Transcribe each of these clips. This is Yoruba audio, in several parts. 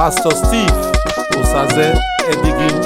Pastor Steve Osaze Edigin.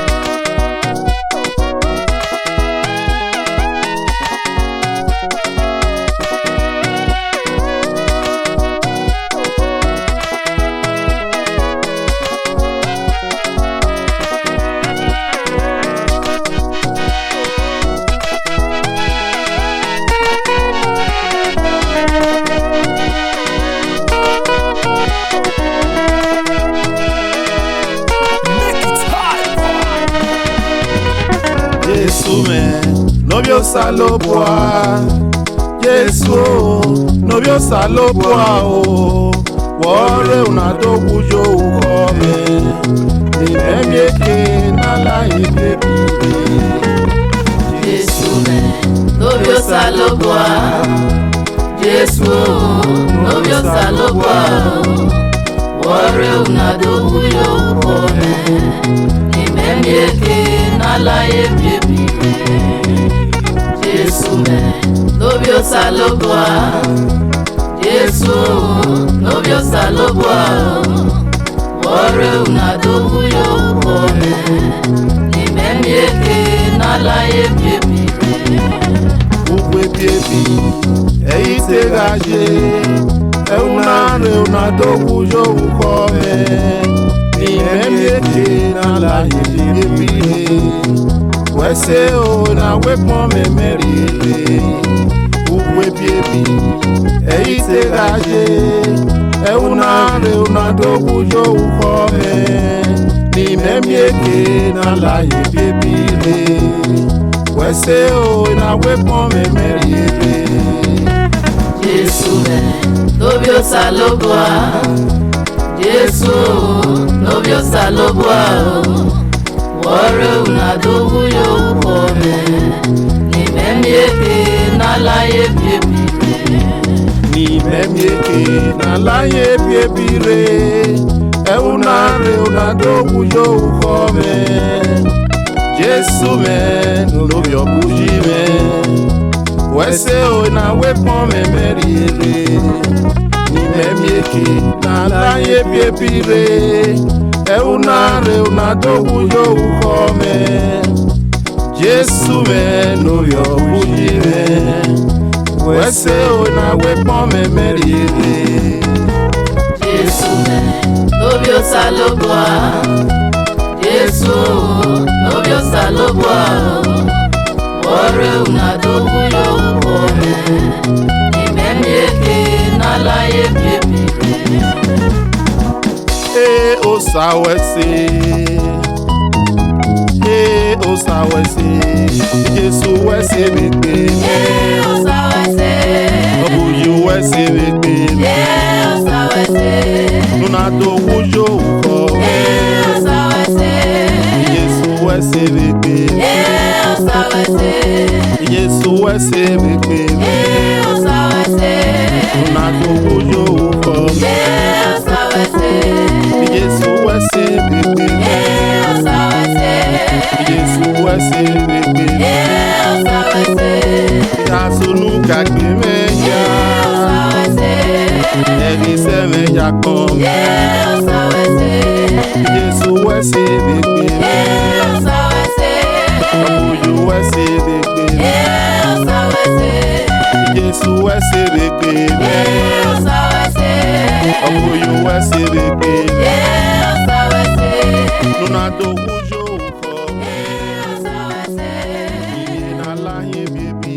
Novio Saloboa, Yesu, novio Saloboa o, wore unadogu jo ukome, nimemieke nala ibebi. Yesu novio Saloboa, Yesu, novio Saloboa o, wore unadogu jo ukome, nimemieke nala ibebi. Yesu novio Saloboa, Yesu novio Saloboa, wore unadogu yo ukome, nimemieke nala yebi. Ugwe biebi, eite gaje, eunare unadogu yo ukome, nimemieke nala yebi. Wese o na wepon me merire Ugwe biebi eite gaje Eunare unadogu jo ukome Ni memieke na la ye biebire Wese o na wepon me merire Yesu novio Saloboa, Yesu novio Saloboa wore unadogu yo ukome, nimemieke nala yebi. Nimemieke nala yebi Eunare unadogu yo ukome Jesu novio buji Wese o na wepon me merire Nimemieke nala yebi Eunare unadogu yo ukome Jesu novio buji Wese o na wepon me merire Yesu novio Saloboa, Yesu novio Saloboa wore unadogu yo ukome, nimemieke nala yebi. Osawese Jesu wese bebe Osawese Obuyu wese bebe Osawese Unadogu jo ukome Osawese Jesu wese bebe Osawese Jesu wese bebe Osawese Unadogu jo ukome Jesu wese bebe Jesu wese bebe Asunu kagbe meja Eri se meja kom Jesu wese bebe Obuyu wese bebe Jesu wese bebe Obuyu wese bebe Unadogu jo ukome Ni nala ye bebe